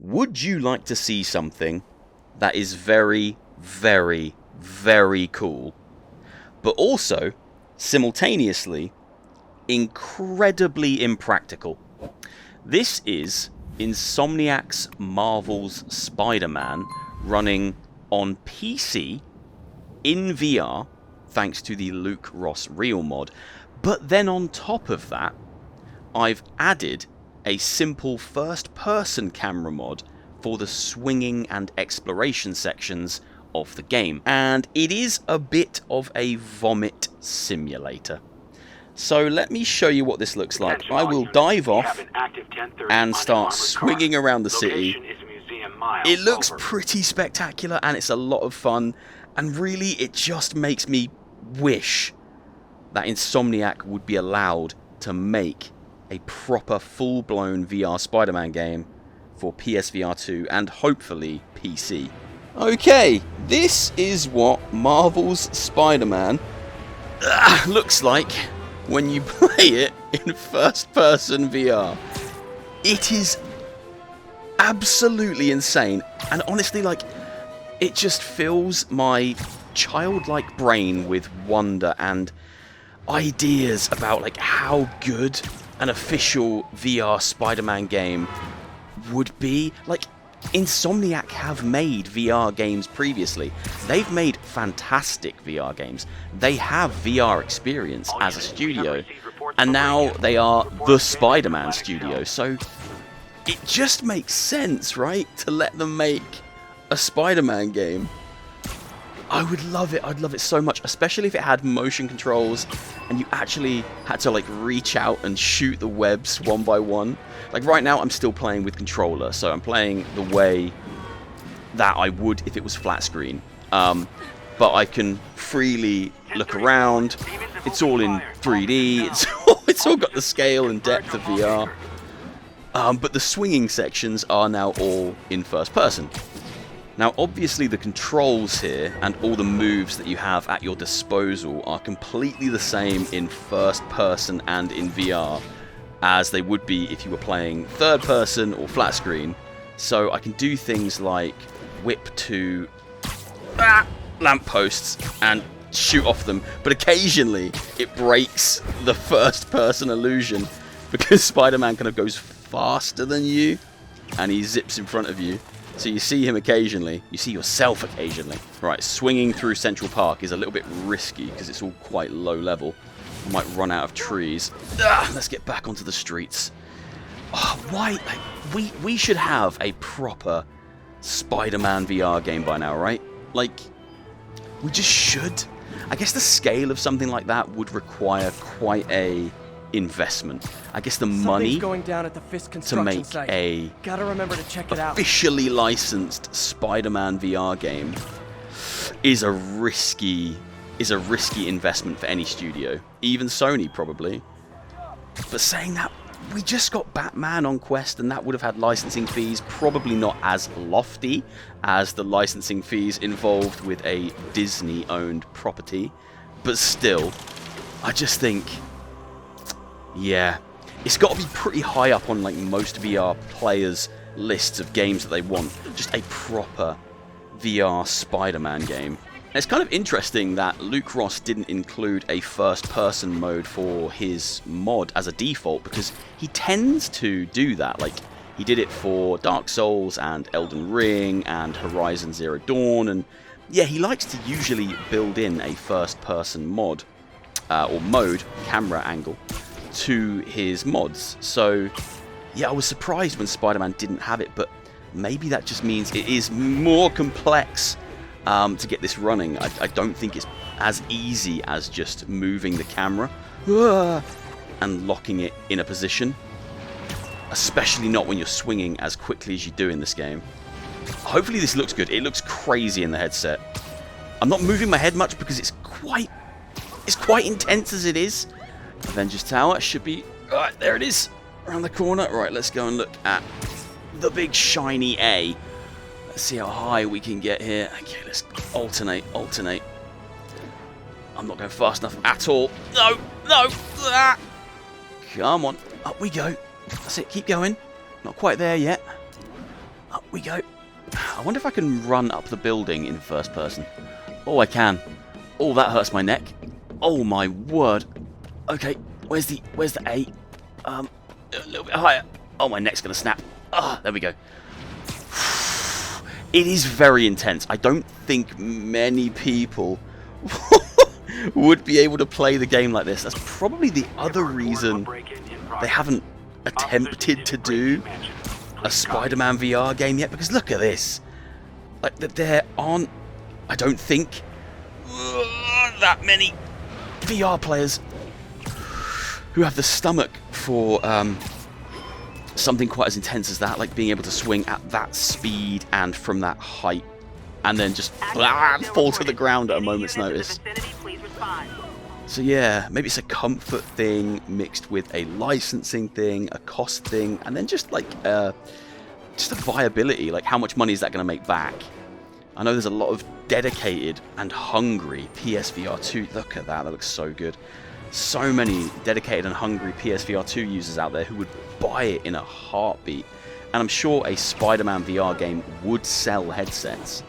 would you like to see something that is very, very, very cool, but also, simultaneously, incredibly impractical? This is Insomniac's Marvel's Spider-Man running on PC in VR, thanks to the Luke Ross Real mod. But then on top of that, I've added a simple first-person camera mod for the swinging and exploration sections of the game. And it is a bit of a vomit simulator. So let me show you what this looks like. I will dive off and start swinging around the city. It looks pretty spectacular and it's a lot of fun. And really, it just makes me wish that Insomniac would be allowed to make a proper full-blown VR Spider-Man game for PSVR 2 and hopefully PC. Okay, this is what Marvel's Spider-Man looks like when you play it in first-person VR. It is absolutely insane, and honestly, like, it just fills my childlike brain with wonder and ideas about like how good an official VR Spider-Man game would be. Like, Insomniac have made VR games previously. They've made fantastic VR games. They have VR experience as a studio, and now they are the Spider-Man studio. So it just makes sense, right, to let them make a Spider-Man game. I would love it. I'd love it so much, especially if it had motion controls and you actually had to like reach out and shoot the webs one by one. Like right now I'm still playing with controller, so I'm playing the way that I would if it was flat screen. But I can freely look around. It's all in 3D. It's all got the scale and depth of VR. But the swinging sections are now all in first person. Now, obviously, the controls here and all the moves that you have at your disposal are completely the same in first person and in VR as they would be if you were playing third person or flat screen. So I can do things like whip to lampposts and shoot off them, but occasionally it breaks the first person illusion because Spider-Man kind of goes faster than you and he zips in front of you. So you see him occasionally, you see yourself occasionally. Right, swinging through Central Park is a little bit risky because it's all quite low level. I might run out of trees. Let's get back onto the streets. Oh, why? Like, we should have a proper Spider-Man VR game by now, right? Like, we just should. I guess the scale of something like that would require quite a investment. I guess the money going down at the Fisk to make site. a Gotta remember to check it out. Officially licensed Spider-Man VR game is a risky investment for any studio, even Sony probably. But saying that, we just got Batman on Quest, and that would have had licensing fees, probably not as lofty as the licensing fees involved with a Disney-owned property, but still, I just think, yeah, it's got to be pretty high up on like most VR players' lists of games that they want. Just a proper VR Spider-Man game. And it's kind of interesting that Luke Ross didn't include a first-person mode for his mod as a default, because he tends to do that. Like, he did it for Dark Souls and Elden Ring and Horizon Zero Dawn, and yeah, he likes to usually build in a first-person mod or mode, camera angle, to his mods. So yeah, I was surprised when Spider-Man didn't have it, but maybe that just means it is more complex to get this running. I don't think it's as easy as just moving the camera and locking it in a position, especially not when you're swinging as quickly as you do in this game. Hopefully this looks good. It looks crazy in the headset. I'm not moving my head much because it's quite intense as it is. Avengers Tower should be... Alright, there it is. Around the corner. Right, let's go and look at the big shiny A. Let's see how high we can get here. Okay, let's alternate. I'm not going fast enough at all. No! Come on. Up we go. That's it. Keep going. Not quite there yet. Up we go. I wonder if I can run up the building in first person. Oh, I can. Oh, that hurts my neck. Oh my word. Okay, where's the A? A little bit higher. Oh, my neck's gonna snap. Ah, there we go. It is very intense. I don't think many people would be able to play the game like this. That's probably the other reason they haven't attempted to do a Spider-Man VR game yet, because look at this. Like, there aren't, I don't think, that many VR players who have the stomach for something quite as intense as that, like being able to swing at that speed and from that height, and then just fall to the ground at a moment's notice. So yeah, maybe it's a comfort thing mixed with a licensing thing, a cost thing, and then just like just a viability. Like, how much money is that going to make back? I know there's a lot of dedicated and hungry PSVR 2. Look at that, that looks so good. So many dedicated and hungry PSVR 2 users out there who would buy it in a heartbeat. And I'm sure a Spider-Man VR game would sell headsets.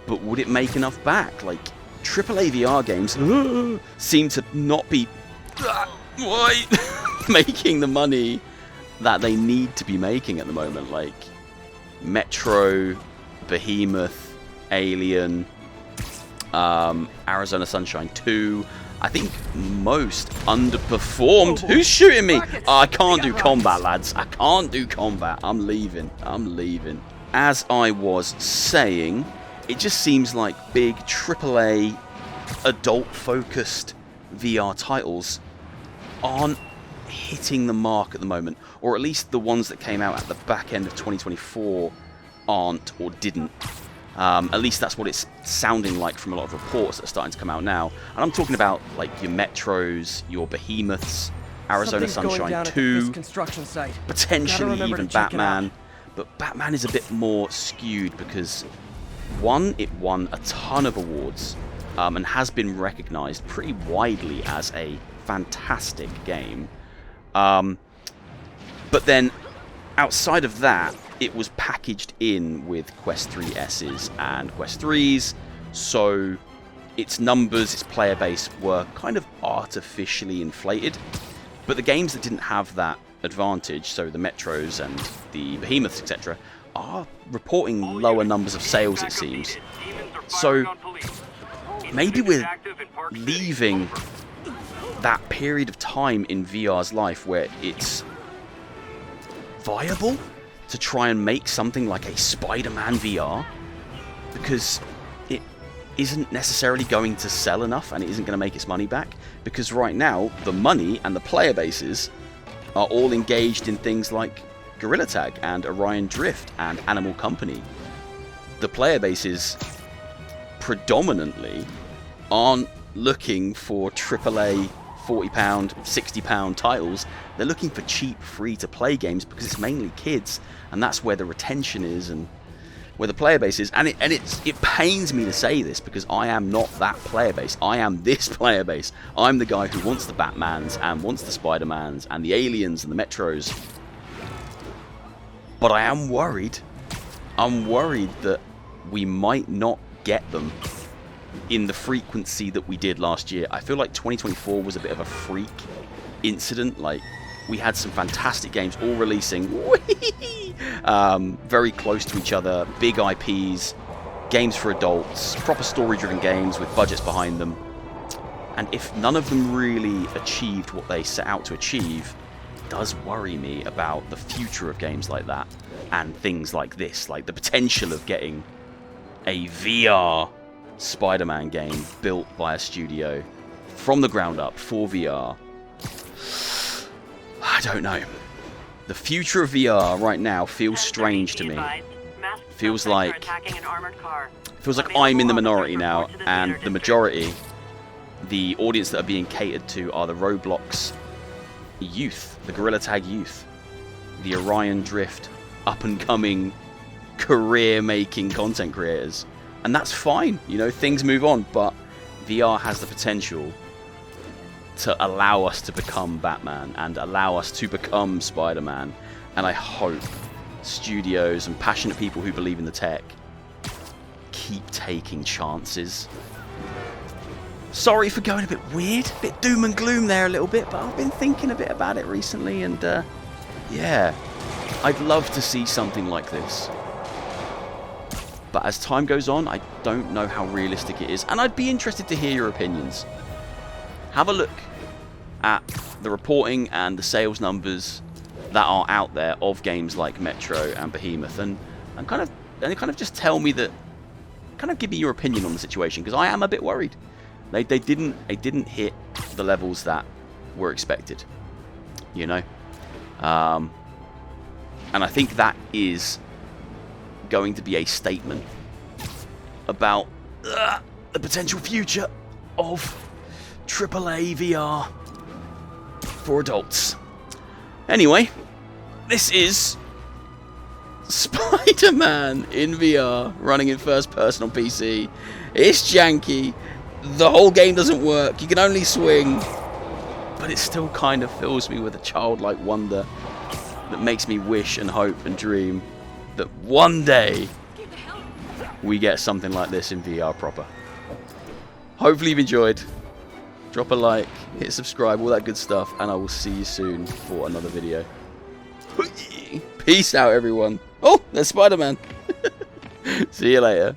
But would it make enough back? Like, AAA VR games seem to not be making the money that they need to be making at the moment. Like Metro, Behemoth, Alien, Arizona Sunshine 2. I think most underperformed. Who's shooting me? Oh, I can't do combat, lads. I can't do combat. I'm leaving. I'm leaving. As I was saying, it just seems like big AAA adult-focused VR titles aren't hitting the mark at the moment, or at least the ones that came out at the back end of 2024 aren't, or didn't. At least that's what it's sounding like from a lot of reports that are starting to come out now. And I'm talking about like your Metros, your Behemoths, Arizona Sunshine 2, potentially even Batman. But Batman is a bit more skewed because, one, it won a ton of awards and has been recognized pretty widely as a fantastic game. But then, outside of that, it was packaged in with Quest 3 S's and Quest 3s, so its numbers, its player base were kind of artificially inflated. But the games that didn't have that advantage, so the Metros and the Behemoths, etc., are reporting lower numbers of sales, it seems. So maybe we're leaving that period of time in VR's life where it's viable to try and make something like a Spider-Man VR, because it isn't necessarily going to sell enough and it isn't going to make its money back, because right now the money and the player bases are all engaged in things like Gorilla Tag and Orion Drift and Animal Company. The player bases predominantly aren't looking for AAA £40, £60 titles. They're looking for cheap, free-to-play games because it's mainly kids, and that's where the retention is and where the player base is. And it pains me to say this because I am not that player base. I am this player base. I'm the guy who wants the Batmans and wants the Spider-Mans and the Aliens and the Metros. But I am worried. I'm worried that we might not get them in the frequency that we did last year. I feel like 2024 was a bit of a freak incident. Like, we had some fantastic games all releasing very close to each other, big IPs, games for adults, proper story-driven games with budgets behind them. And if none of them really achieved what they set out to achieve, it does worry me about the future of games like that and things like this, like the potential of getting a VR Spider-Man game built by a studio from the ground up for VR. I don't know. The future of VR right now feels strange to me. Feels like I'm in the minority now, and the majority, the audience that are being catered to, are the Roblox youth, the Gorilla Tag youth, the Orion Drift up-and-coming career-making content creators. And that's fine, you know, things move on, but VR has the potential to allow us to become Batman and allow us to become Spider-Man. And I hope studios and passionate people who believe in the tech keep taking chances. Sorry for going a bit weird, a bit doom and gloom there a little bit, but I've been thinking a bit about it recently, and yeah, I'd love to see something like this. But as time goes on, I don't know how realistic it is, and I'd be interested to hear your opinions. Have a look at the reporting and the sales numbers that are out there of games like Metro and Behemoth, and kind of just tell me that, kind of give me your opinion on the situation, because I am a bit worried. They didn't hit the levels that were expected, you know, and I think that is going to be a statement about the potential future of AAA VR for adults. Anyway, this is Spider-Man in VR, running in first person on PC. It's janky. The whole game doesn't work. You can only swing. But it still kind of fills me with a childlike wonder that makes me wish and hope and dream that one day we get something like this in VR proper. Hopefully you've enjoyed. Drop a like, hit subscribe, all that good stuff, and I will see you soon for another video. Peace out, everyone. Oh, there's Spider-Man. See you later.